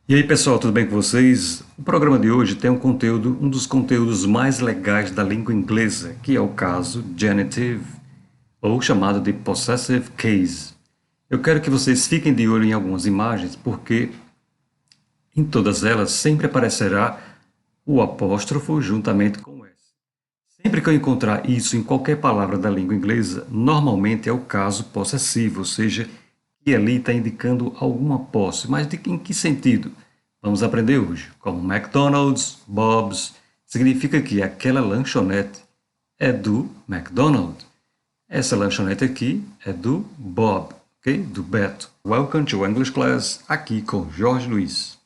E aí pessoal, tudo bem com vocês? O programa de hoje tem um dos conteúdos mais legais da língua inglesa, que é o caso genitive, ou chamado de possessive case. Eu quero que vocês fiquem de olho em algumas imagens, porque em todas elas sempre aparecerá o apóstrofo juntamente com o S. Sempre que eu encontrar isso em qualquer palavra da língua inglesa, normalmente é o caso possessivo, ou seja, que ali está indicando alguma posse. Mas em que sentido? Vamos aprender hoje. Como McDonald's, Bob's, significa que aquela lanchonete é do McDonald's. Essa lanchonete aqui é do Bob, ok? Do Beto. Welcome to English Class, aqui com Jorge Luiz.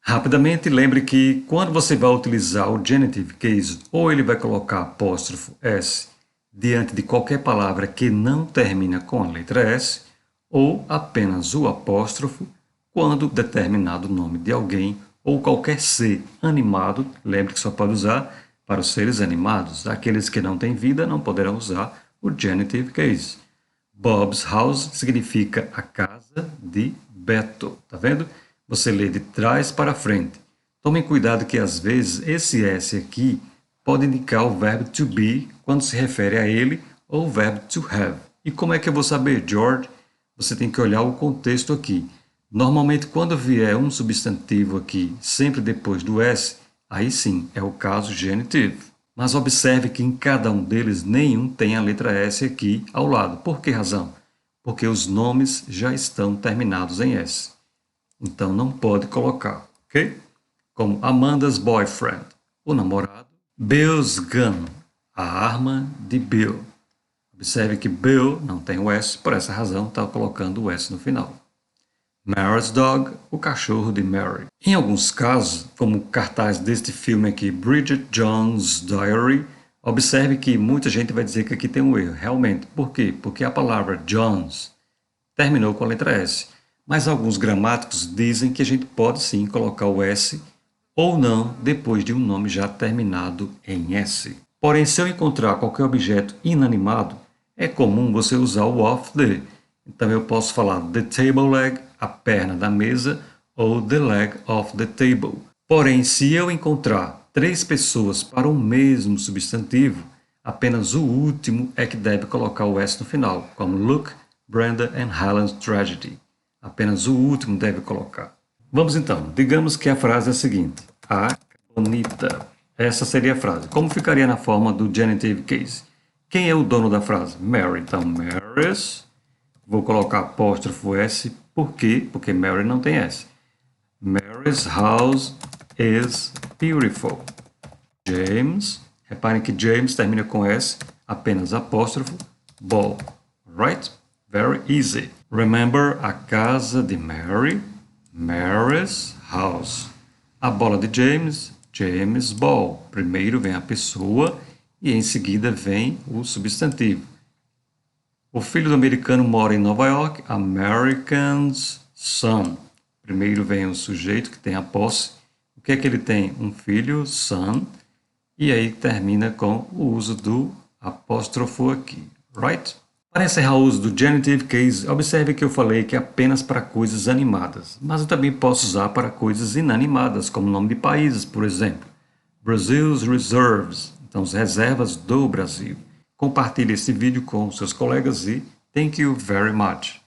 Rapidamente, lembre que quando você vai utilizar o genitive case, ou ele vai colocar apóstrofo S diante de qualquer palavra que não termina com a letra S, ou apenas o apóstrofo quando determinado nome de alguém ou qualquer ser animado, lembre que só pode usar para os seres animados. Aqueles que não têm vida não poderão usar o genitive case. Bob's House significa a casa de Beto, tá vendo? Você lê de trás para frente. Tomem cuidado que às vezes esse S aqui pode indicar o verbo to be quando se refere a ele ou o verbo to have. E como é que eu vou saber, George? Você tem que olhar o contexto aqui. Normalmente quando vier um substantivo aqui sempre depois do S, aí sim é o caso genitive. Mas observe que em cada um deles nenhum tem a letra S aqui ao lado. Por que razão? Porque os nomes já estão terminados em S. Então não pode colocar, ok? Como Amanda's boyfriend, o namorado. Bill's gun, a arma de Bill. Observe que Bill não tem o S, por essa razão está colocando o S no final. Mary's dog, o cachorro de Mary. Em alguns casos, como o cartaz deste filme aqui, Bridget Jones' Diary, observe que muita gente vai dizer que aqui tem um erro. Realmente, por quê? Porque a palavra Jones terminou com a letra S. Mas alguns gramáticos dizem que a gente pode sim colocar o S ou não depois de um nome já terminado em S. Porém, se eu encontrar qualquer objeto inanimado, é comum você usar o of the. Então eu posso falar the table leg, a perna da mesa, ou the leg of the table. Porém, se eu encontrar três pessoas para o mesmo substantivo, apenas o último é que deve colocar o S no final, como Luke, Brenda and Helen's tragedy. Apenas o último deve colocar. Vamos então, digamos que a frase é a seguinte: a bonita. Essa seria a frase. Como ficaria na forma do genitive case? Quem é o dono da frase? Mary. Então, Mary's. Vou colocar apóstrofo S. Por quê? Porque Mary não tem S. Mary's house is beautiful. James. Reparem que James termina com S. Apenas apóstrofo. Ball. Right? Very easy. Remember a casa de Mary? Mary's house. A bola de James? James' ball. Primeiro vem a pessoa e em seguida vem o substantivo. O filho do americano mora em Nova York. American's son. Primeiro vem o sujeito que tem a posse. O que é que ele tem? Um filho, son. E aí termina com o uso do apóstrofo aqui. Right? Para encerrar o uso do genitive case, observe que eu falei que é apenas para coisas animadas, mas eu também posso usar para coisas inanimadas, como nome de países, por exemplo. Brazil's reserves, então as reservas do Brasil. Compartilhe esse vídeo com seus colegas e thank you very much.